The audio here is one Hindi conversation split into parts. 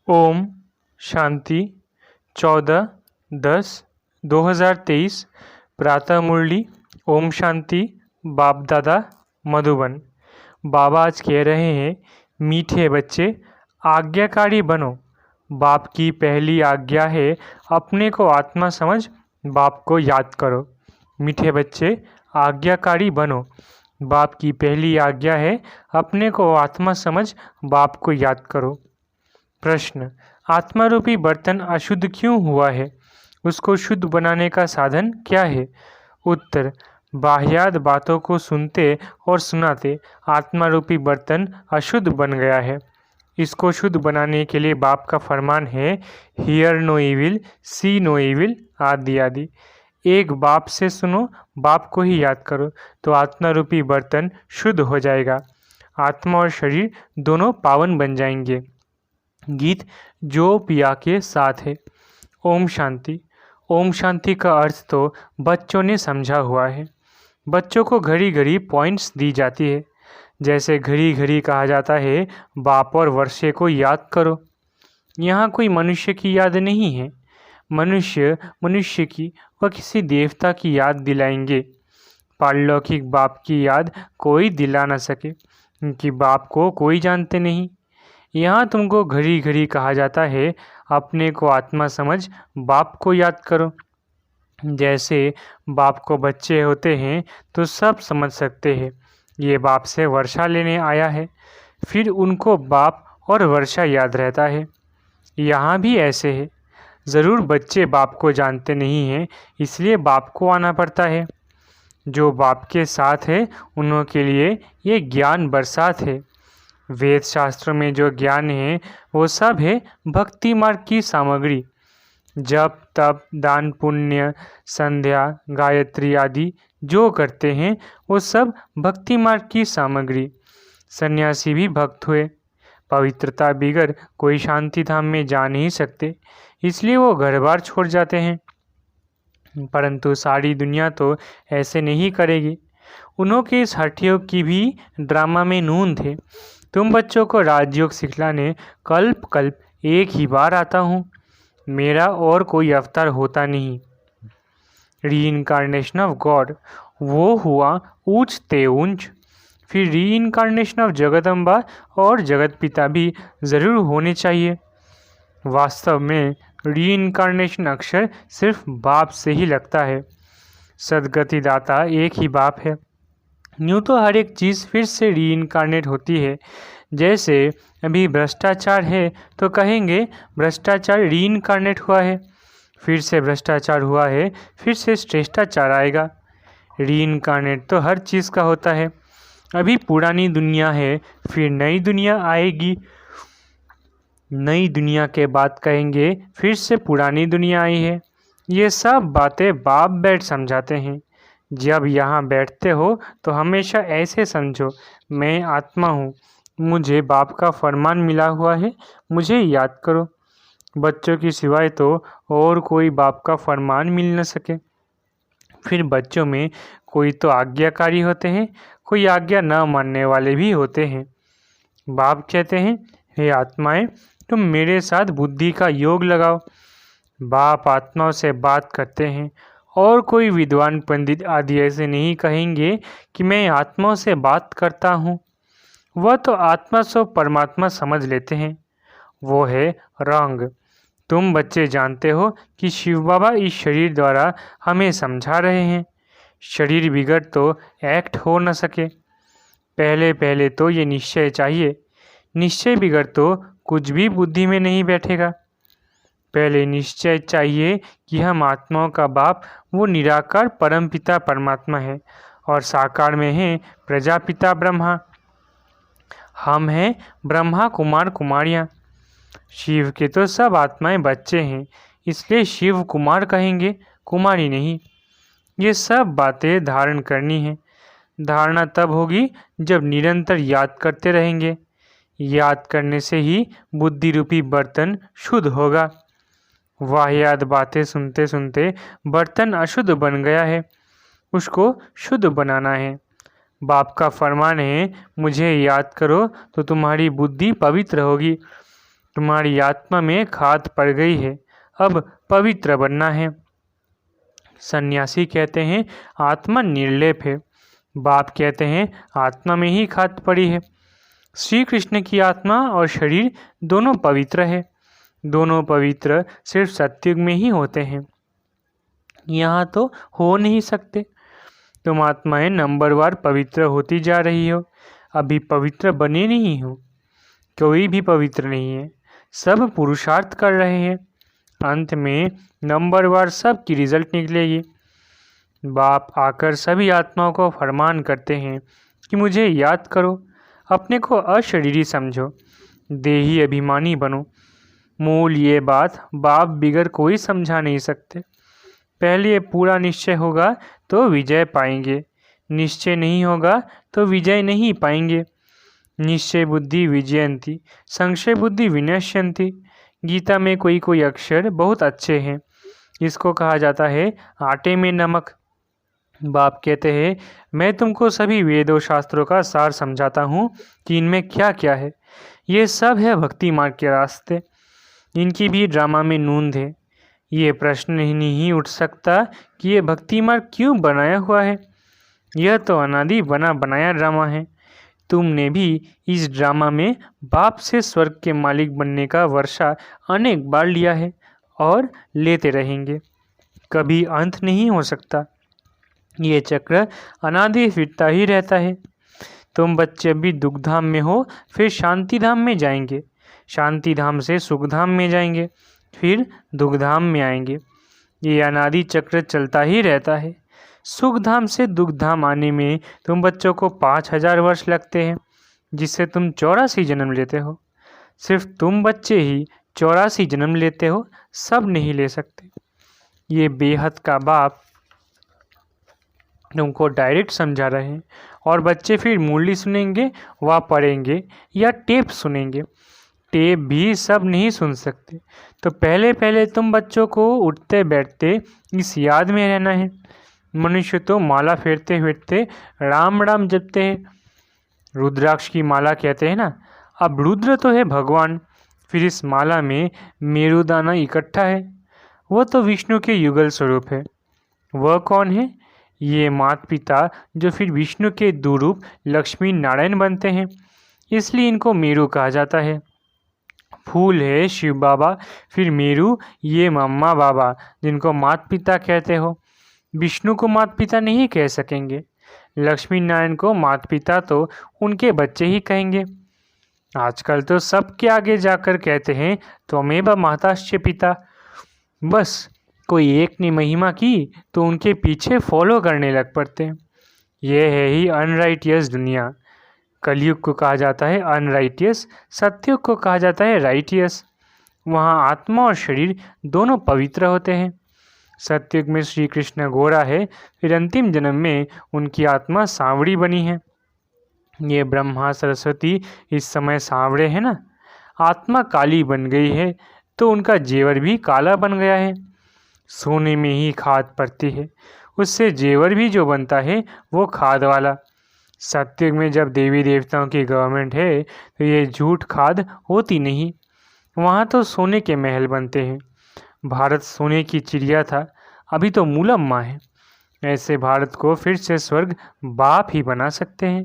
ओम शांति 14/10/2023 प्रातः मुरली। ओम शांति। बाप दादा मधुबन। बाबा आज कह रहे हैं, मीठे बच्चे आज्ञाकारी बनो। बाप की पहली आज्ञा है अपने को आत्मा समझ बाप को याद करो। मीठे बच्चे आज्ञाकारी बनो। बाप की पहली आज्ञा है अपने को आत्मा समझ बाप को याद करो। प्रश्न, आत्मा रूपी बर्तन अशुद्ध क्यों हुआ है? उसको शुद्ध बनाने का साधन क्या है? उत्तर, बाह्यात बातों को सुनते और सुनाते आत्मा रूपी बर्तन अशुद्ध बन गया है। इसको शुद्ध बनाने के लिए बाप का फरमान है, hear no evil, see no evil आदि आदि। एक बाप से सुनो, बाप को ही याद करो तो आत्मा रूपी बर्तन शुद्ध हो जाएगा। आत्मा और शरीर दोनों पावन बन जाएंगे। गीत जो पिया के साथ है। ओम शांति। ओम शांति का अर्थ तो बच्चों ने समझा हुआ है। बच्चों को घड़ी घड़ी पॉइंट्स दी जाती है। जैसे घड़ी घड़ी कहा जाता है, बाप और वर्षे को याद करो। यहाँ कोई मनुष्य की याद नहीं है। मनुष्य की व किसी देवता की याद दिलाएंगे। पारलौकिक बाप की याद कोई दिला न सके, क्योंकि बाप को कोई जानते नहीं। यहाँ तुमको घड़ी घड़ी कहा जाता है, अपने को आत्मा समझ बाप को याद करो। जैसे बाप को बच्चे होते हैं तो सब समझ सकते हैं, ये बाप से वर्षा लेने आया है। फिर उनको बाप और वर्षा याद रहता है। यहाँ भी ऐसे है। ज़रूर बच्चे बाप को जानते नहीं हैं, इसलिए बाप को आना पड़ता है। जो बाप के साथ है उन्हों के लिए ये ज्ञान बरसात है। वेद शास्त्रों में जो ज्ञान है वो सब है भक्ति मार्ग की सामग्री। जप तप दान पुण्य संध्या गायत्री आदि जो करते हैं वो सब भक्ति मार्ग की सामग्री। सन्यासी भी भक्त हुए। पवित्रता बिगर कोई शांति धाम में जा नहीं सकते, इसलिए वो घर बार छोड़ जाते हैं। परंतु सारी दुनिया तो ऐसे नहीं करेगी। उन्हों के इस हठयोग की भी ड्रामा में नून थे। तुम बच्चों को राजयोग सिखलाने कल्प कल्प एक ही बार आता हूँ। मेरा और कोई अवतार होता नहीं। रीइंकारनेशन ऑफ गॉड वो हुआ ऊंच ते ऊंच। फिर रीइंकारनेशन ऑफ जगदम्बा और जगत पिता भी ज़रूर होने चाहिए। वास्तव में रीइंकारनेशन अक्सर सिर्फ बाप से ही लगता है। सदगति दाता एक ही बाप है। यूँ तो हर एक चीज़ फिर से रीइंकारनेट होती है। जैसे अभी भ्रष्टाचार है तो कहेंगे भ्रष्टाचार रीइंकारनेट हुआ है, फिर से भ्रष्टाचार हुआ है, फिर से श्रेष्ठाचार आएगा। रीइंकारनेट तो हर चीज़ का होता है। अभी पुरानी दुनिया है, फिर नई दुनिया आएगी। नई दुनिया के बाद कहेंगे फिर से पुरानी दुनिया आई है। ये सब बातें बाप बैठ समझाते हैं। जब यहाँ बैठते हो तो हमेशा ऐसे समझो, मैं आत्मा हूँ, मुझे बाप का फरमान मिला हुआ है, मुझे याद करो। बच्चों की सिवाय तो और कोई बाप का फरमान मिल न सके। फिर बच्चों में कोई तो आज्ञाकारी होते हैं, कोई आज्ञा न मानने वाले भी होते हैं। बाप कहते हैं, हे आत्माएं, तुम मेरे साथ बुद्धि का योग लगाओ। बाप आत्माओं से बात करते हैं और कोई विद्वान पंडित आदि ऐसे नहीं कहेंगे कि मैं आत्माओं से बात करता हूँ। वह तो आत्मा सो परमात्मा समझ लेते हैं। वो है रंग। तुम बच्चे जानते हो कि शिव बाबा इस शरीर द्वारा हमें समझा रहे हैं। शरीर बिगड़ तो एक्ट हो न सके। पहले पहले तो ये निश्चय चाहिए। निश्चय बिगड़ तो कुछ भी बुद्धि में नहीं बैठेगा। पहले निश्चय चाहिए कि हम आत्माओं का बाप वो निराकार परमपिता परमात्मा है और साकार में है प्रजापिता ब्रह्मा। हम हैं ब्रह्मा कुमार कुमारियाँ। शिव के तो सब आत्माएं बच्चे हैं, इसलिए शिव कुमार कहेंगे, कुमारी नहीं। ये सब बातें धारण करनी है। धारणा तब होगी जब निरंतर याद करते रहेंगे। याद करने से ही बुद्धि रूपी बर्तन शुद्ध होगा। वाहियात बातें सुनते सुनते बर्तन अशुद्ध बन गया है, उसको शुद्ध बनाना है। बाप का फरमान है, मुझे याद करो तो तुम्हारी बुद्धि पवित्र होगी। तुम्हारी आत्मा में खाद पड़ गई है, अब पवित्र बनना है। सन्यासी कहते हैं आत्मा निर्लेप है। बाप कहते हैं आत्मा में ही खाद पड़ी है। श्री कृष्ण की आत्मा और शरीर दोनों पवित्र है। दोनों पवित्र सिर्फ सत्युग में ही होते हैं, यहाँ तो हो नहीं सकते। तुम आत्माएं नंबरवार पवित्र होती जा रही हो, अभी पवित्र बने नहीं हो। कोई भी पवित्र नहीं है, सब पुरुषार्थ कर रहे हैं। अंत में नंबरवार सब की रिजल्ट निकलेगी। बाप आकर सभी आत्माओं को फरमान करते हैं कि मुझे याद करो, अपने को अशरीरी समझो, देही अभिमानी बनो। मूल ये बात बाप बिगर कोई समझा नहीं सकते। पहले पूरा निश्चय होगा तो विजय पाएंगे, निश्चय नहीं होगा तो विजय नहीं पाएंगे। निश्चय बुद्धि विजयंती, संशय बुद्धि विनश्यंती। गीता में कोई कोई अक्षर बहुत अच्छे हैं, इसको कहा जाता है आटे में नमक। बाप कहते हैं मैं तुमको सभी वेदों शास्त्रों का सार समझाता हूँ कि इनमें क्या क्या है। ये सब है भक्ति मार्ग के रास्ते, इनकी भी ड्रामा में नूंद है। ये प्रश्न ही नहीं उठ सकता कि ये भक्ति मार्ग क्यों बनाया हुआ है। यह तो अनादि बना बनाया ड्रामा है। तुमने भी इस ड्रामा में बाप से स्वर्ग के मालिक बनने का वर्षा अनेक बार लिया है और लेते रहेंगे, कभी अंत नहीं हो सकता। ये चक्र अनादि फिरता ही रहता है। तुम बच्चे अभी दुखधाम में हो, फिर शांति धाम में जाएंगे, शांति धाम से सुखधाम में जाएंगे, फिर दुखधाम में आएंगे। ये अनादि चक्र चलता ही रहता है। सुखधाम से दुखधाम आने में तुम बच्चों को 5000 वर्ष लगते हैं, जिससे तुम 84 जन्म लेते हो। सिर्फ तुम बच्चे ही 84 जन्म लेते हो, सब नहीं ले सकते। ये बेहद का बाप तुमको डायरेक्ट समझा रहे हैं और बच्चे फिर मुरली सुनेंगे व पढ़ेंगे या टेप सुनेंगे। टेप भी सब नहीं सुन सकते। तो पहले पहले तुम बच्चों को उठते बैठते इस याद में रहना है। मनुष्य तो माला फेरते फेरते राम राम जपते हैं, रुद्राक्ष की माला कहते हैं ना। अब रुद्र तो है भगवान, फिर इस माला में मेरुदाना इकट्ठा है, वो तो विष्णु के युगल स्वरूप है। वह कौन है? ये माता पिता जो फिर विष्णु के दुरूप लक्ष्मी नारायण बनते हैं, इसलिए इनको मेरु कहा जाता है। फूल है शिव बाबा, फिर मेरु ये मम्मा बाबा जिनको माता पिता कहते हो। विष्णु को माता पिता नहीं कह सकेंगे, लक्ष्मी नारायण को माता पिता तो उनके बच्चे ही कहेंगे। आजकल तो सबके आगे जाकर कहते हैं त्वमेव माताश्च पिता। बस कोई एक ने महिमा की तो उनके पीछे फॉलो करने लग पड़ते हैं। यह है ही अनराइटियस दुनिया। कलयुग को कहा जाता है अनराइटियस, सत्युग को कहा जाता है राइटियस। वहाँ आत्मा और शरीर दोनों पवित्र होते हैं। सत्युग में श्री कृष्ण गोरा है, फिर अंतिम जन्म में उनकी आत्मा सांवड़ी बनी है। ये ब्रह्मा सरस्वती इस समय सांवड़े हैं ना। आत्मा काली बन गई है तो उनका जेवर भी काला बन गया है। सोने में ही खाद पड़ती है, उससे जेवर भी जो बनता है वो खाद वाला। सत्युग में जब देवी देवताओं की गवर्नमेंट है तो ये झूठ खाद होती नहीं, वहाँ तो सोने के महल बनते हैं। भारत सोने की चिड़िया था, अभी तो मूलम्मा है। ऐसे भारत को फिर से स्वर्ग बाप ही बना सकते हैं।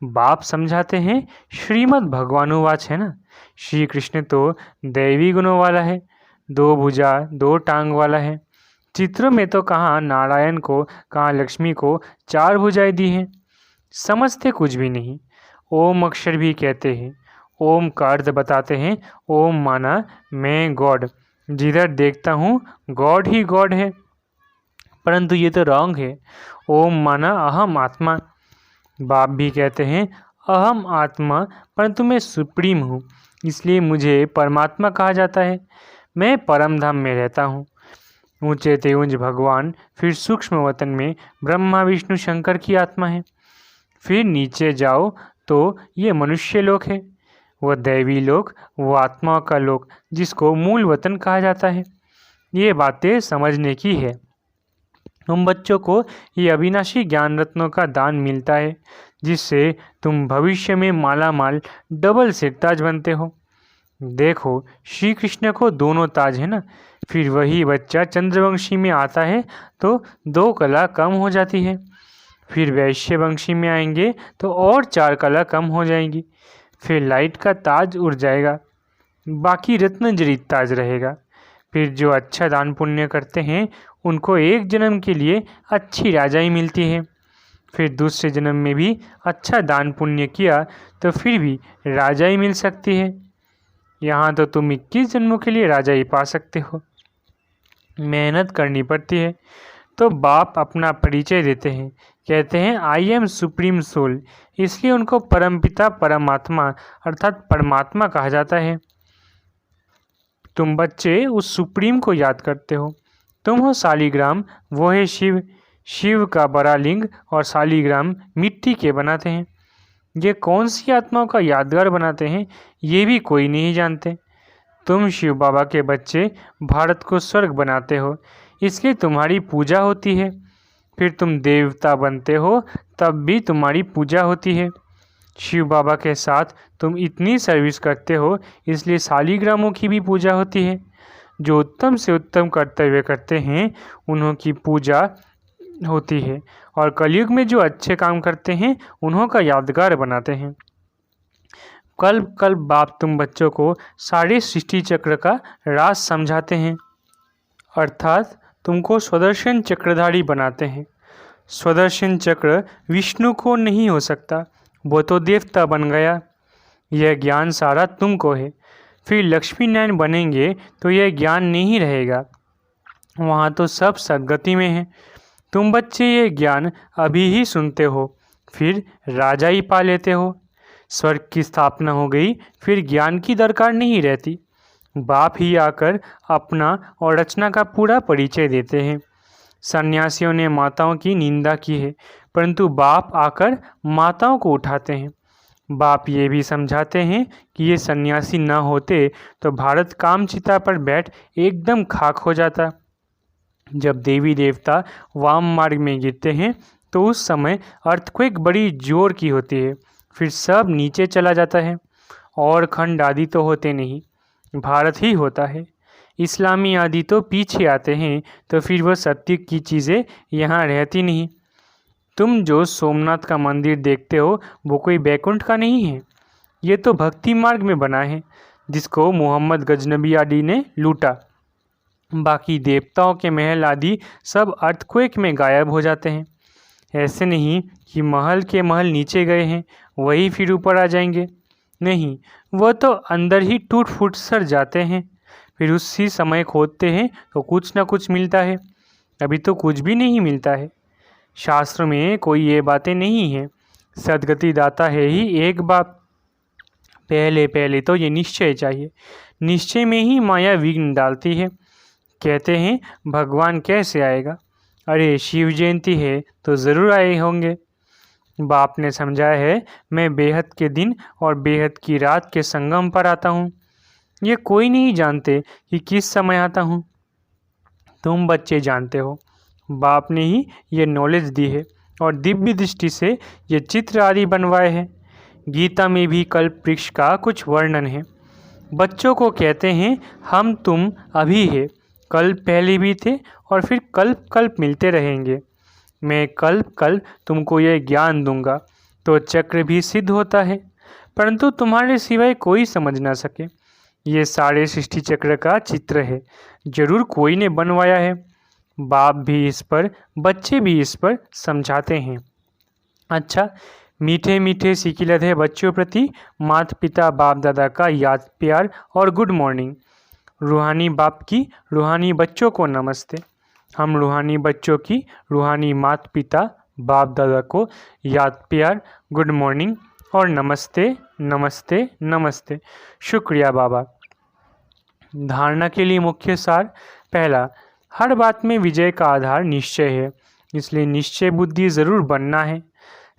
बाप समझाते हैं श्रीमद् भगवानुवाच है ना। श्री कृष्ण तो दैवी गुणों वाला है, 2 भुजा 2 टांग वाला है। चित्रों में तो कहाँ नारायण को कहाँ लक्ष्मी को 4 भुजाएं दी हैं। समझते कुछ भी नहीं। ओम अक्षर भी कहते हैं, ओम का अर्थ बताते हैं। ओम माना मैं गॉड, जिधर देखता हूँ गॉड ही गॉड है, परंतु ये तो रॉन्ग है। ओम माना अहम आत्मा। बाप भी कहते हैं अहम आत्मा, परंतु मैं सुप्रीम हूँ, इसलिए मुझे परमात्मा कहा जाता है। मैं परम धाम में रहता हूँ। ऊंचे ते ऊंच भगवान, फिर सूक्ष्म वतन में ब्रह्मा विष्णु शंकर की आत्मा है। फिर नीचे जाओ तो ये मनुष्य लोक है, वह दैवी लोक, वो आत्मा का लोक जिसको मूल वतन कहा जाता है। ये बातें समझने की है। तुम बच्चों को ये अविनाशी ज्ञान रत्नों का दान मिलता है, जिससे तुम भविष्य में माला माल डबल सिरताज बनते हो। देखो श्री कृष्ण को दोनों ताज है ना। फिर वही बच्चा चंद्रवंशी में आता है तो 2 कला कम हो जाती है। फिर वैश्यवंशी में आएंगे तो और 4 कला कम हो जाएंगी। फिर लाइट का ताज उड़ जाएगा, बाकी रत्न जड़ित ताज रहेगा। फिर जो अच्छा दान पुण्य करते हैं उनको एक जन्म के लिए अच्छी राजाई मिलती है। फिर दूसरे जन्म में भी अच्छा दान पुण्य किया तो फिर भी राजाई मिल सकती है। यहाँ तो तुम 21 जन्मों के लिए राजाई पा सकते हो। मेहनत करनी पड़ती है। तो बाप अपना परिचय देते हैं, कहते हैं आई एम सुप्रीम सोल, इसलिए उनको परमपिता परमात्मा अर्थात परमात्मा कहा जाता है। तुम बच्चे उस सुप्रीम को याद करते हो। तुम हो शालिग्राम, वो है शिव। शिव का बड़ा लिंग और शालिग्राम मिट्टी के बनाते हैं। ये कौन सी आत्माओं का यादगार बनाते हैं ये भी कोई नहीं जानते। तुम शिव बाबा के बच्चे भारत को स्वर्ग बनाते हो, इसलिए तुम्हारी पूजा होती है। फिर तुम देवता बनते हो तब भी तुम्हारी पूजा होती है। शिव बाबा के साथ तुम इतनी सर्विस करते हो, इसलिए शालिग्रामों की भी पूजा होती है। जो उत्तम से उत्तम कर्तव्य करते हैं उन्हों की पूजा होती है, और कलयुग में जो अच्छे काम करते हैं उन्हों का यादगार बनाते हैं। कल कल बाप तुम बच्चों को सारे सृष्टि चक्र का राज समझाते हैं, अर्थात तुमको स्वदर्शन चक्रधारी बनाते हैं। स्वदर्शन चक्र विष्णु को नहीं हो सकता, वो तो देवता बन गया। यह ज्ञान सारा तुमको है। फिर लक्ष्मी नारायण बनेंगे तो यह ज्ञान नहीं रहेगा, वहाँ तो सब सद्गति में है। तुम बच्चे ये ज्ञान अभी ही सुनते हो, फिर राजा ही पा लेते हो। स्वर्ग की स्थापना हो गई, फिर ज्ञान की दरकार नहीं रहती। बाप ही आकर अपना और रचना का पूरा परिचय देते हैं। सन्यासियों ने माताओं की निंदा की है, परंतु बाप आकर माताओं को उठाते हैं। बाप ये भी समझाते हैं कि ये सन्यासी न होते तो भारत कामचिता पर बैठ एकदम खाक हो जाता। जब देवी देवता वाम मार्ग में गिरते हैं तो उस समय अर्थक्वेक बड़ी जोर की होती है, फिर सब नीचे चला जाता है और खंड आदि तो होते नहीं, भारत ही होता है। इस्लामी आदि तो पीछे आते हैं, तो फिर वह सत्य की चीज़ें यहाँ रहती नहीं। तुम जो सोमनाथ का मंदिर देखते हो वो कोई बैकुंठ का नहीं है, ये तो भक्ति मार्ग में बना है, जिसको मोहम्मद गजनबी आदि ने लूटा। बाकी देवताओं के महल आदि सब अर्थक्वेक में गायब हो जाते हैं। ऐसे नहीं कि महल के महल नीचे गए हैं वही फिर ऊपर आ जाएंगे, नहीं, वह तो अंदर ही टूट फूट सड़ जाते हैं। फिर उसी समय खोदते हैं तो कुछ न कुछ मिलता है, अभी तो कुछ भी नहीं मिलता है। शास्त्र में कोई ये बातें नहीं है, सदगति दाता है ही एक बाप। पहले पहले तो ये निश्चय चाहिए, निश्चय में ही माया विघ्न डालती है। कहते हैं भगवान कैसे आएगा, अरे शिव जयंती है तो ज़रूर आए होंगे। बाप ने समझाया है, मैं बेहद के दिन और बेहद की रात के संगम पर आता हूँ, ये कोई नहीं जानते कि किस समय आता हूँ। तुम बच्चे जानते हो, बाप ने ही ये नॉलेज दी है और दिव्य दृष्टि से ये चित्र आदि बनवाए हैं। गीता में भी कल्प वृक्ष का कुछ वर्णन है। बच्चों को कहते हैं हम तुम अभी है, कल्प पहले भी थे और फिर कल्प कल्प मिलते रहेंगे। मैं कल्प कल्प तुमको यह ज्ञान दूंगा तो चक्र भी सिद्ध होता है, परंतु तुम्हारे सिवाय कोई समझ ना सके। ये सारे सृष्टि चक्र का चित्र है, जरूर कोई ने बनवाया है। बाप भी इस पर, बच्चे भी इस पर समझाते हैं। अच्छा, मीठे मीठे सिकिलत है बच्चों प्रति माता पिता बाप दादा का याद प्यार और गुड मॉर्निंग। रूहानी बाप की रूहानी बच्चों को नमस्ते। हम रूहानी बच्चों की रूहानी माता पिता बाप दादा को याद प्यार, गुड मॉर्निंग और नमस्ते नमस्ते नमस्ते। शुक्रिया बाबा। धारणा के लिए मुख्य सार। पहला, हर बात में विजय का आधार निश्चय है, इसलिए निश्चय बुद्धि ज़रूर बनना है।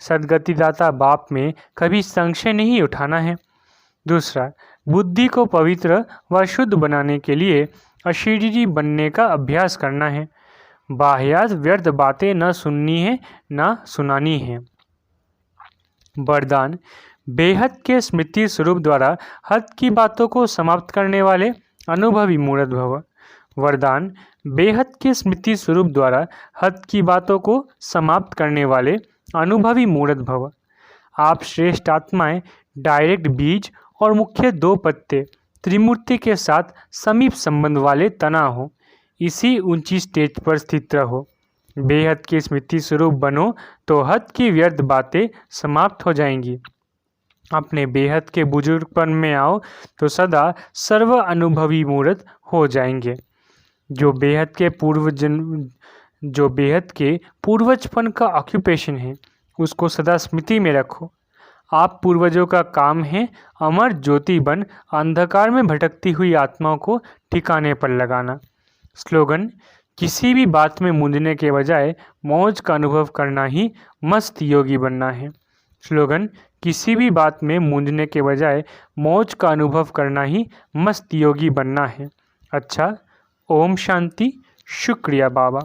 सद्गतिदाता बाप में कभी संशय नहीं उठाना है। दूसरा, बुद्धि को पवित्र व शुद्ध बनाने के लिए अशरीरी बनने का अभ्यास करना है। बाह्यात व्यर्थ बातें न सुननी है न सुनानी है। वरदान, बेहद के स्मृति स्वरूप द्वारा हद की बातों को समाप्त करने वाले अनुभवी मूर्त भव। वरदान, बेहद के स्मृति स्वरूप द्वारा हद की बातों को समाप्त करने वाले अनुभवी मूर्त भव। आप श्रेष्ठ आत्माएं डायरेक्ट बीज और मुख्य दो पत्ते त्रिमूर्ति के साथ समीप संबंध वाले तना हो, इसी ऊंची स्टेज पर स्थित रहो। बेहद के स्मृति स्वरूप बनो तो हद की व्यर्थ बातें समाप्त हो जाएंगी। अपने बेहद के बुजुर्गपन में आओ तो सदा सर्व अनुभवी मूर्त हो जाएंगे। जो बेहद के पूर्वजपन का ऑक्यूपेशन है उसको सदा स्मृति में रखो। आप पूर्वजों का काम है अमर ज्योति बन अंधकार में भटकती हुई आत्माओं को ठिकाने पर लगाना। स्लोगन, किसी भी बात में मूंझने के बजाय मौज का अनुभव करना ही मस्त योगी बनना है। स्लोगन, किसी भी बात में मूंझने के बजाय मौज का अनुभव करना ही मस्त योगी बनना है। अच्छा, ओम शांति। शुक्रिया बाबा।